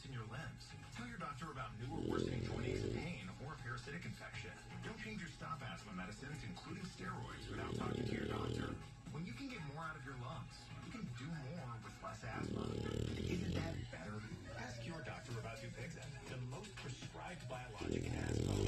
tightness in your limbs. Tell your doctor about new or worsening joint aches, pain, or a parasitic infection. Don't change your stop asthma medicines, including steroids, without talking to your doctor. When you can get more out of your lungs, you can do more with less asthma. Isn't that better? Ask your doctor about Dupixent, the most prescribed biologic in asthma.